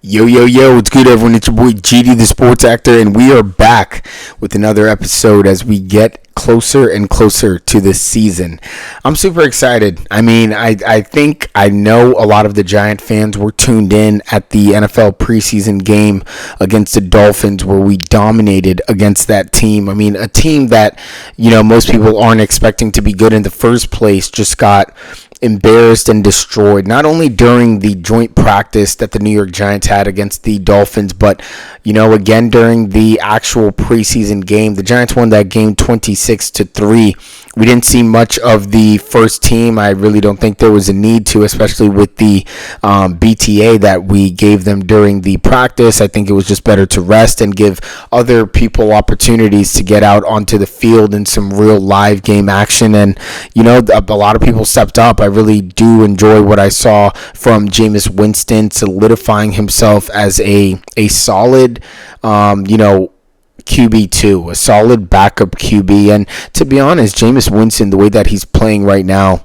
Yo, yo, yo, what's good, everyone? It's your boy GD, the sports actor, and we are back with another episode as we get closer and closer to this season. I'm super excited. I think I know a lot of the Giant fans were tuned in at the NFL preseason game against the Dolphins where we dominated against that team. A team that, most people aren't expecting to be good in the first place just got embarrassed and destroyed, not only during the joint practice that the New York Giants had against the Dolphins, but again during the actual preseason game. The Giants won that game 26-3. We didn't see much of the first team. I really don't think there was a need to, especially with the BTA that we gave them during the practice. I think it was just better to rest and give other people opportunities to get out onto the field in some real live game action. And, a lot of people stepped up. I really do enjoy what I saw from Jameis Winston solidifying himself as a solid, QB2, a solid backup QB. And to be honest, Jameis Winston, the way that he's playing right now,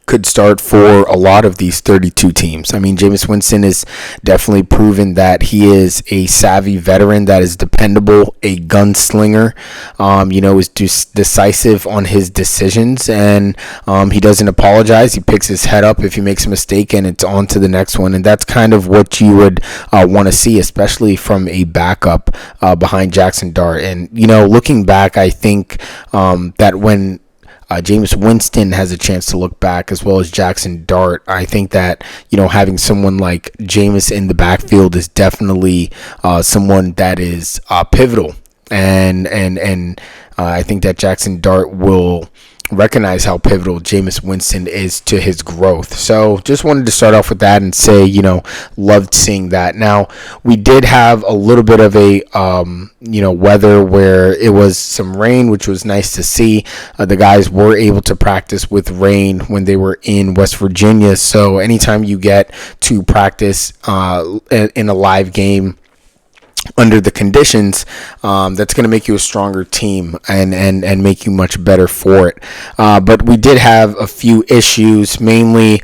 could start for a lot of these 32 teams. Jameis Winston is definitely proven that he is a savvy veteran that is dependable, a gunslinger, is decisive on his decisions, and he doesn't apologize. He picks his head up if he makes a mistake, and it's on to the next one. And that's kind of what you would want to see, especially from a backup behind Jackson Dart. And, looking back, I think that when Jameis Winston has a chance to look back, as well as Jackson Dart, I think that, having someone like Jameis in the backfield is definitely someone that is pivotal. And I think that Jackson Dart will recognize how pivotal Jameis Winston is to his growth. So just wanted to start off with that and say, loved seeing that. Now, we did have a little bit of a, weather where it was some rain, which was nice to see. The guys were able to practice with rain when they were in West Virginia. So anytime you get to practice in a live game under the conditions, that's going to make you a stronger team and make you much better for it. But we did have a few issues, mainly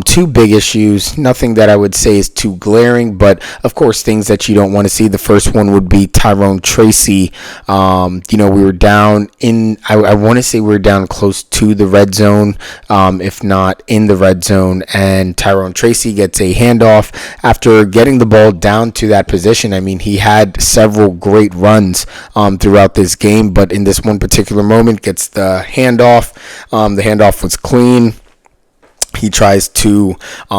two big issues. Nothing that I would say is too glaring, but of course things that you don't want to see. The first one would be Tyrone Tracy. We were down in, I want to say we were down close to the red zone, if not in the red zone, and Tyrone Tracy gets a handoff after getting the ball down to that position. He had several great runs throughout this game, but in this one particular moment gets the handoff. The handoff was clean. He tries to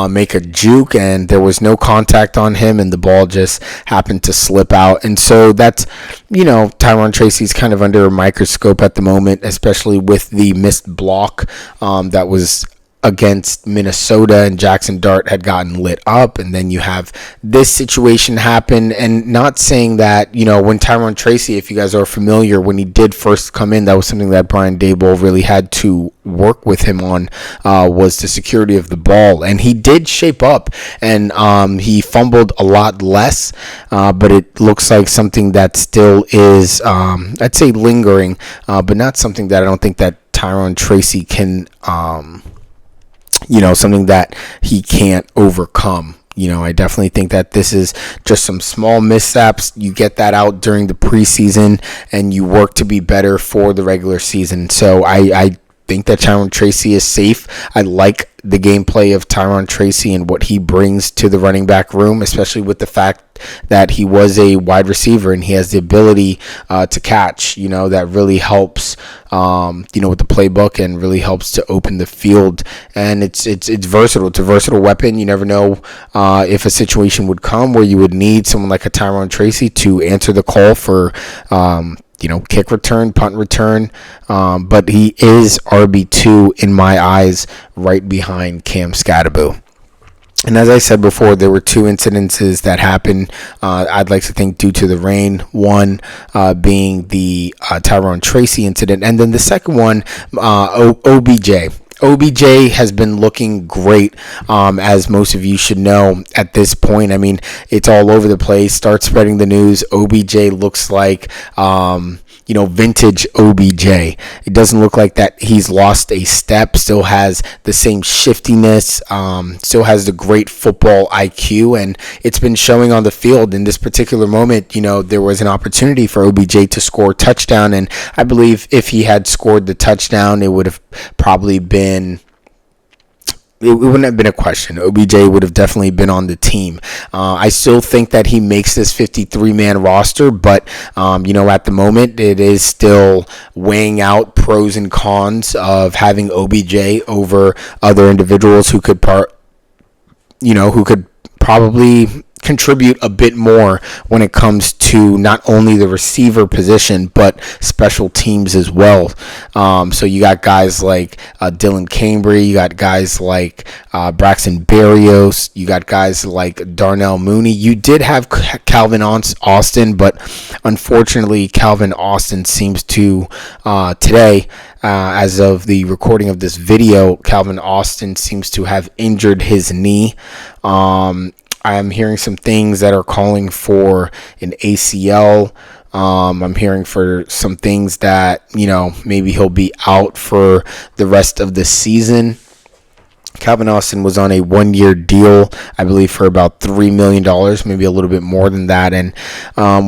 make a juke, and there was no contact on him, and the ball just happened to slip out. And so that's, Tyrone Tracy's kind of under a microscope at the moment, especially with the missed block that was against Minnesota, and Jackson Dart had gotten lit up, and then you have this situation happen. And not saying that, when Tyrone Tracy, if you guys are familiar, when he did first come in, that was something that Brian Daboll really had to work with him on, was the security of the ball. And he did shape up, and he fumbled a lot less, but it looks like something that still is, I'd say lingering, but not something that I don't think that Tyrone Tracy can, something that he can't overcome. I definitely think that this is just some small mishaps. You get that out during the preseason, and you work to be better for the regular season. So I think that Tyrone Tracy is safe. I like the gameplay of Tyrone Tracy and what he brings to the running back room, especially with the fact that he was a wide receiver and he has the ability to catch. That really helps, with the playbook, and really helps to open the field. And it's versatile. It's a versatile weapon. You never know if a situation would come where you would need someone like a Tyrone Tracy to answer the call for kick return, punt return, but he is RB2 in my eyes, right behind Cam Scatterbo. And as I said before, there were two incidences that happened, I'd like to think due to the rain. One being the Tyrone Tracy incident, and then the second one, OBJ. OBJ has been looking great, as most of you should know at this point. I mean, it's all over the place. Start spreading the news. OBJ looks like, vintage OBJ. It doesn't look like that he's lost a step. Still has the same shiftiness. Still has the great football IQ, and it's been showing on the field. In this particular moment, there was an opportunity for OBJ to score a touchdown, and I believe if he had scored the touchdown, it would have probably been. It wouldn't have been a question. OBJ would have definitely been on the team. I still think that he makes this 53-man roster, but, at the moment, it is still weighing out pros and cons of having OBJ over other individuals who could probably contribute a bit more when it comes to not only the receiver position but special teams as well. So you got guys like Dylan Cambry, you got guys like Braxton Berrios, you got guys like Darnell Mooney. You did have Calvin Austin, but unfortunately Calvin Austin seems to today, as of the recording of this video, Calvin Austin seems to have injured his knee. I'm hearing some things that are calling for an ACL. I'm hearing for some things that, maybe he'll be out for the rest of the season. Calvin Austin was on a 1-year deal, I believe, for about $3 million, maybe a little bit more than that. And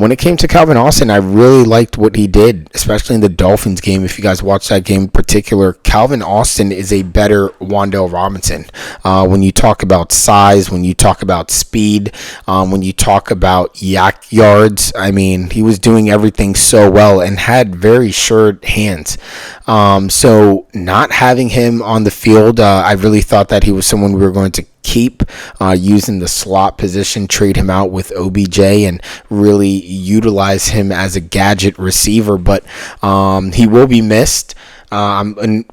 when it came to Calvin Austin, I really liked what he did, especially in the Dolphins game. If you guys watched that game in particular, Calvin Austin is a better Wan'Dale Robinson. When you talk about size, when you talk about speed, when you talk about yak yards, I mean, he was doing everything so well and had very sure hands. So not having him on the field, I really thought that he was someone we were going to keep, using the slot position, trade him out with OBJ and really utilize him as a gadget receiver. But he will be missed. And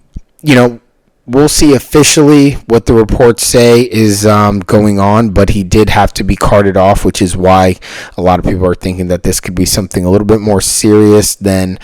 we'll see officially what the reports say is going on, but he did have to be carted off, which is why a lot of people are thinking that this could be something a little bit more serious than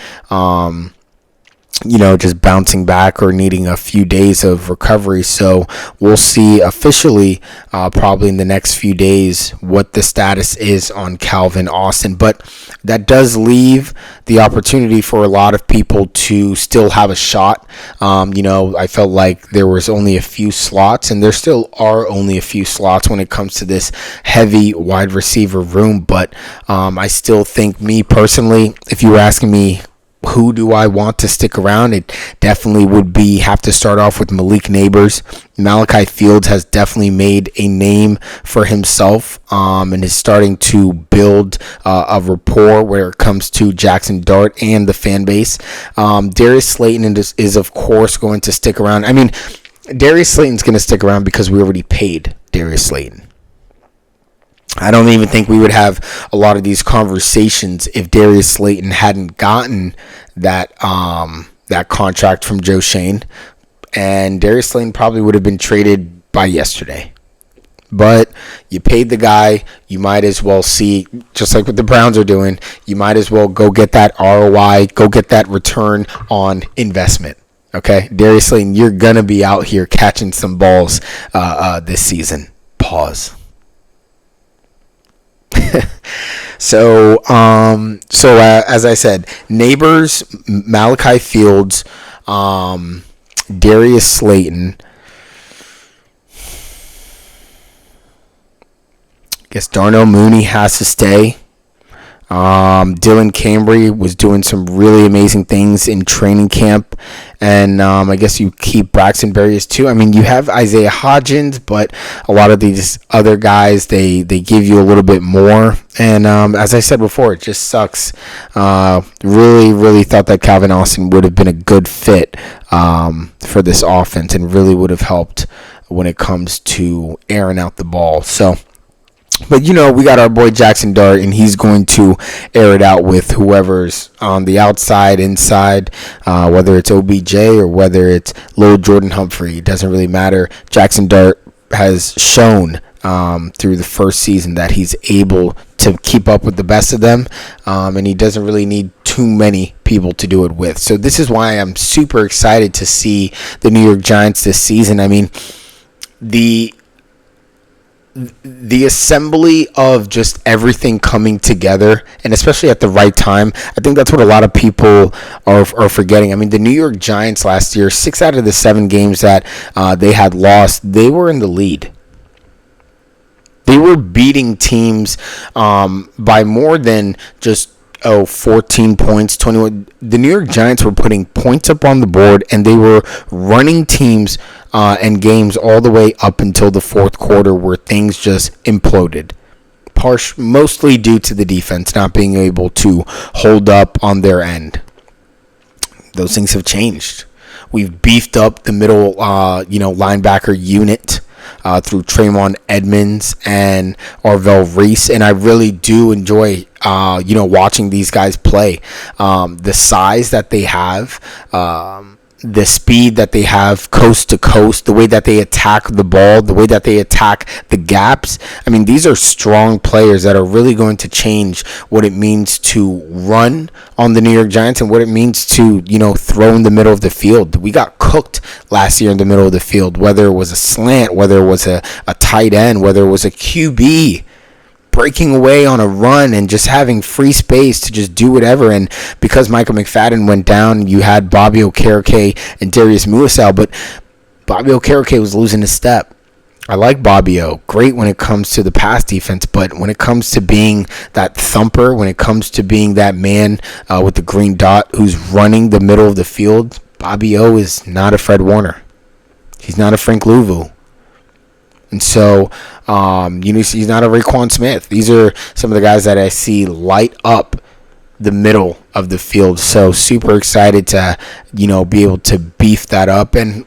just bouncing back or needing a few days of recovery. So we'll see officially probably in the next few days what the status is on Calvin Austin. But that does leave the opportunity for a lot of people to still have a shot. I felt like there was only a few slots, and there still are only a few slots when it comes to this heavy wide receiver room. But I still think, me personally, if you were asking me, who do I want to stick around? It definitely would have to start off with Malik Neighbors. Malachi Fields has definitely made a name for himself, and is starting to build a rapport where it comes to Jackson Dart and the fan base. Darius Slayton is of course going to stick around. I mean, Darius Slayton's going to stick around because we already paid Darius Slayton. I don't even think we would have a lot of these conversations if Darius Slayton hadn't gotten that contract from Joe Shane, and Darius Slayton probably would have been traded by yesterday. But you paid the guy, you might as well see, just like what the Browns are doing, you might as well go get that ROI, go get that return on investment. Okay, Darius Slayton, you're gonna be out here catching some balls this season. Pause. So as I said, Neighbors, Malachi Fields, Darius Slayton. I guess Darnell Mooney has to stay. Dylan Cambry was doing some really amazing things in training camp, and I guess you keep Braxton Berrios too. I mean, you have Isaiah Hodgins, but a lot of these other guys, they give you a little bit more, and as I said before, it just sucks. Really thought that Calvin Austin would have been a good fit for this offense and really would have helped when it comes to airing out the ball. So, but we got our boy Jackson Dart, and he's going to air it out with whoever's on the outside, inside, whether it's OBJ or whether it's Lil Jordan Humphrey. It doesn't really matter. Jackson Dart has shown through the first season that he's able to keep up with the best of them, and he doesn't really need too many people to do it with. So this is why I'm super excited to see the New York Giants this season. I mean, the assembly of just everything coming together, and especially at the right time, I think that's what a lot of people are forgetting. I mean, the New York Giants last year, 6 out of the 7 games that they had lost, they were in the lead. They were beating teams by more than just 14 points, 21. The New York Giants were putting points up on the board, and they were running teams and games all the way up until the fourth quarter, where things just imploded. Mostly due to the defense not being able to hold up on their end. Those things have changed. We've beefed up the middle, linebacker unit through Trayvon Edmonds and Arvell Reese, and I really do enjoy watching these guys play. The size that they have, the speed that they have coast to coast, the way that they attack the ball, the way that they attack the gaps. I mean, these are strong players that are really going to change what it means to run on the New York Giants and what it means to, throw in the middle of the field. We got cooked last year in the middle of the field, whether it was a slant, whether it was a tight end, whether it was a QB breaking away on a run and just having free space to just do whatever. And because Michael McFadden went down, you had Bobby Okereke and Darius Muasau, but Bobby Okereke was losing his step. I like Bobby O. Great when it comes to the pass defense, but when it comes to being that thumper, when it comes to being that man with the green dot who's running the middle of the field, Bobby O is not a Fred Warner. He's not a Frank Louvu. And so, he's not a Raekwon Smith. These are some of the guys that I see light up the middle of the field. So super excited to, be able to beef that up. And,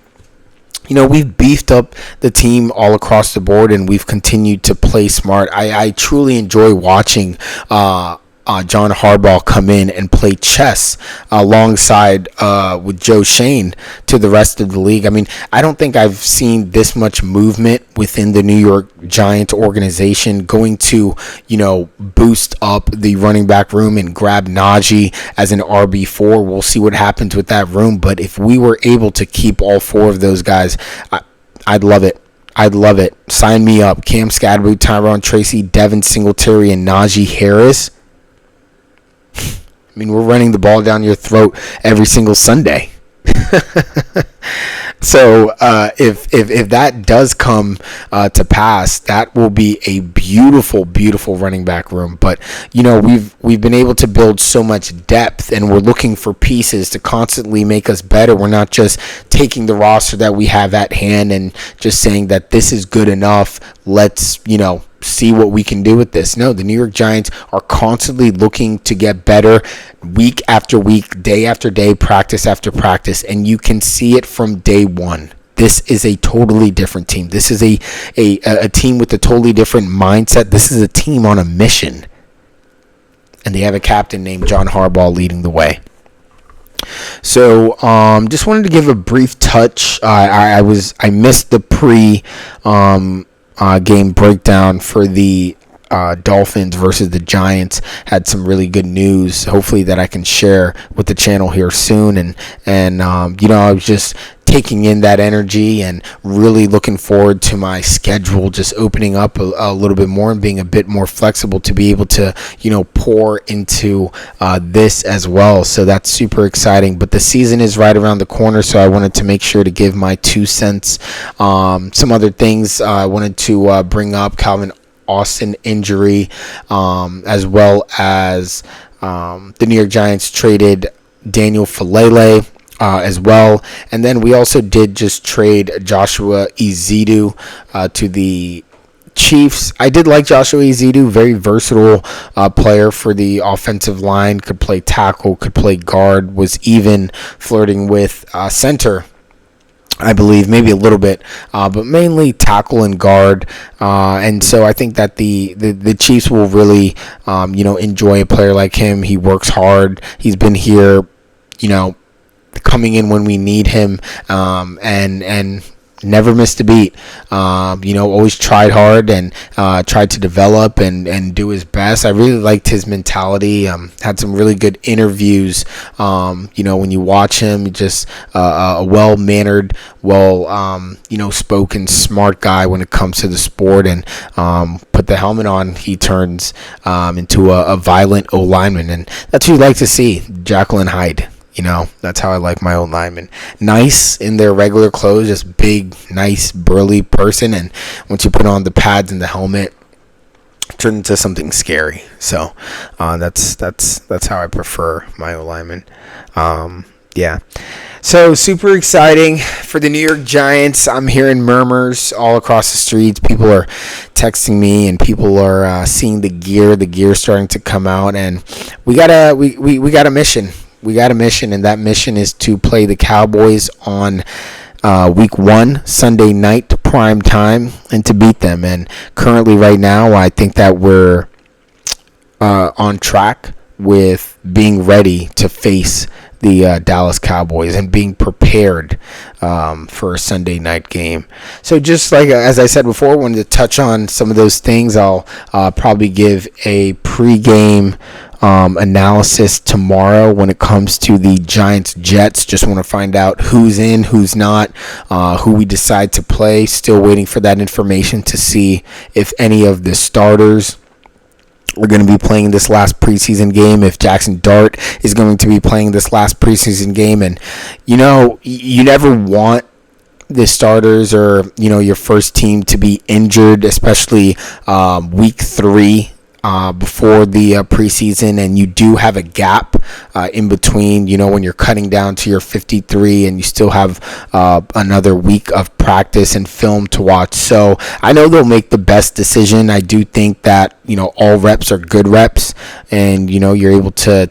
we've beefed up the team all across the board, and we've continued to play smart. I truly enjoy watching John Harbaugh come in and play chess alongside with Joe Shane to the rest of the league. I mean, I don't think I've seen this much movement within the New York Giants organization going to, boost up the running back room and grab Najee as an RB4. We'll see what happens with that room. But if we were able to keep all 4 of those guys, I'd love it. I'd love it. Sign me up. Cam Skadby, Tyron Tracy, Devin Singletary, and Najee Harris. I mean, we're running the ball down your throat every single Sunday. So if that does come to pass, that will be a beautiful, beautiful running back room. But we've been able to build so much depth, and we're looking for pieces to constantly make us better. We're not just taking the roster that we have at hand and just saying that this is good enough. Let's see what we can do with this. No, the New York Giants are constantly looking to get better week after week, day after day, practice after practice, and you can see it from day one. This is a totally different team. This is a team with a totally different mindset. This is a team on a mission, and they have a captain named John Harbaugh leading the way. So, just wanted to give a brief touch. I missed the game breakdown for the Dolphins versus the Giants. Had some really good news, hopefully, that I can share with the channel here soon. And I was just taking in that energy and really looking forward to my schedule just opening up a little bit more and being a bit more flexible to be able to pour into this as well. So that's super exciting. But the season is right around the corner, so I wanted to make sure to give my 2 cents. Some other things I wanted to bring up: Calvin Austin injury, as well as the New York Giants traded Daniel Falele as well. And then we also did just trade Joshua Ezeudu to the Chiefs. I did like Joshua Ezeudu, very versatile player for the offensive line, could play tackle, could play guard, was even flirting with center, I believe, maybe a little bit, but mainly tackle and guard. And so I think that the Chiefs will really, enjoy a player like him. He works hard. He's been here, coming in when we need him, and never missed a beat. Always tried hard and tried to develop and do his best. I really liked his mentality. Had some really good interviews. When you watch him, just a well-mannered, spoken, smart guy when it comes to the sport. And put the helmet on, he turns into a violent O-lineman. And that's what you like to see, Jacqueline Hyde. That's how I like my old linemen. Nice in their regular clothes, just big, nice, burly person. And once you put on the pads and the helmet, turn into something scary. So that's how I prefer my old linemen. Yeah. So super exciting for the New York Giants. I'm hearing murmurs all across the streets. People are texting me, and people are seeing the gear starting to come out. And we got a mission. We got a mission, and that mission is to play the Cowboys on week 1, Sunday night, prime time, and to beat them. And currently right now, I think that we're on track with being ready to face the Dallas Cowboys and being prepared for a Sunday night game. So just like as I said before, I wanted to touch on some of those things. I'll probably give a pregame analysis tomorrow when it comes to the Giants-Jets. Just want to find out who's in, who's not, who we decide to play. Still waiting for that information to see if any of the starters are going to be playing this last preseason game, if Jackson Dart is going to be playing this last preseason game. And you never want the starters or your first team to be injured, especially week 3 before the preseason, and you do have a gap in between, when you're cutting down to your 53 and you still have another week of practice and film to watch. So I know they'll make the best decision. I do think that all reps are good reps, and you're able to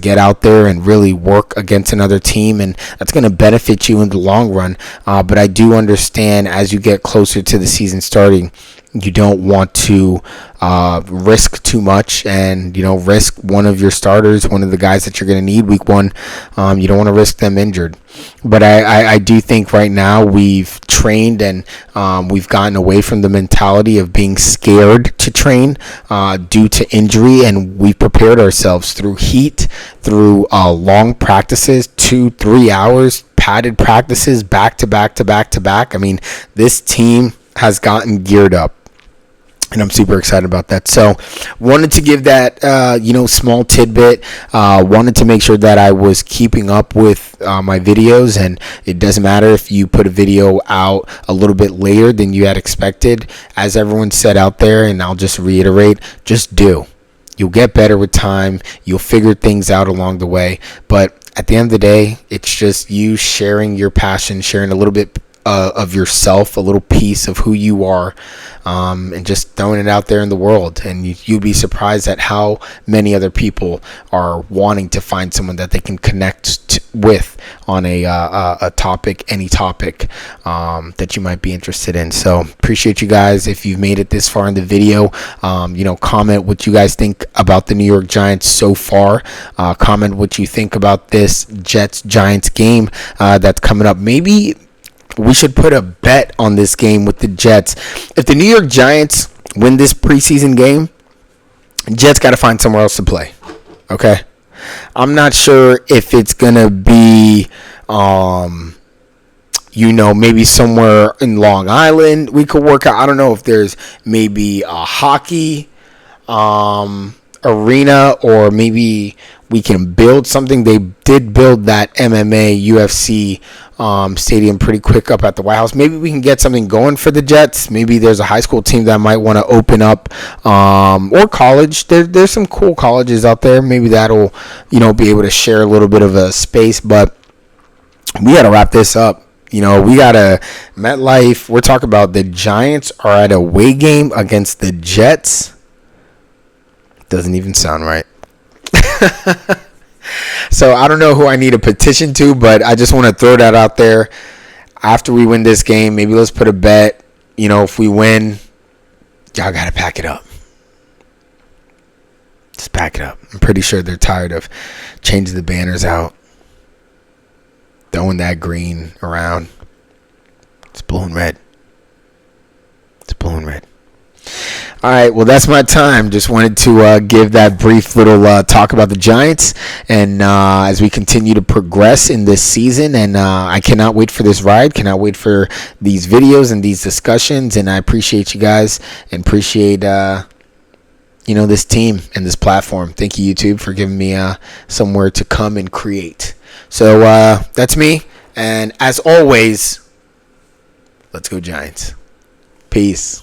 get out there and really work against another team, and that's going to benefit you in the long run. But I do understand as you get closer to the season starting, you don't want to risk too much and, risk one of your starters, one of the guys that you're going to need week 1. You don't want to risk them injured. But I do think right now we've trained and we've gotten away from the mentality of being scared to train due to injury, and we've prepared ourselves through heat, through long practices, 2-3 hours, padded practices, back to back to back to back. I mean, this team has gotten geared up, and I'm super excited about that. So wanted to give that, small tidbit. Wanted to make sure that I was keeping up with my videos, and it doesn't matter if you put a video out a little bit later than you had expected. As everyone said out there, and I'll just reiterate, just do. You'll get better with time. You'll figure things out along the way. But at the end of the day, it's just you sharing your passion, sharing a little bit of yourself, a little piece of who you are, and just throwing it out there in the world. And you'd be surprised at how many other people are wanting to find someone that they can connect with on a topic, any topic that you might be interested in. So appreciate you guys. If you've made it this far in the video, comment what you guys think about the New York Giants so far. Comment what you think about this Jets-Giants game that's coming up. Maybe we should put a bet on this game with the Jets. If the New York Giants win this preseason game, Jets got to find somewhere else to play. Okay? I'm not sure if it's going to be, maybe somewhere in Long Island we could work out. I don't know if there's maybe a hockey arena, or maybe we can build something. They did build that MMA UFC stadium pretty quick up at the White House. Maybe we can get something going for the Jets. Maybe there's a high school team that might want to open up, or college. There's some cool colleges out there. Maybe that'll be able to share a little bit of a space. But we got to wrap this up. We got a MetLife. We're talking about the Giants are at a away game against the Jets. Doesn't even sound right. So I don't know who I need a petition to, but I just want to throw that out there. After we win this game, maybe let's put a bet. If we win, y'all got to pack it up. Just pack it up. I'm pretty sure they're tired of changing the banners out, throwing that green around. It's blowing red. It's blowing red. All right, well, that's my time. Just wanted to give that brief little talk about the Giants, and as we continue to progress in this season, and I cannot wait for this ride, cannot wait for these videos and these discussions, and I appreciate you guys, and appreciate this team and this platform. Thank you, YouTube, for giving me somewhere to come and create. So that's me, and as always, let's go Giants. Peace.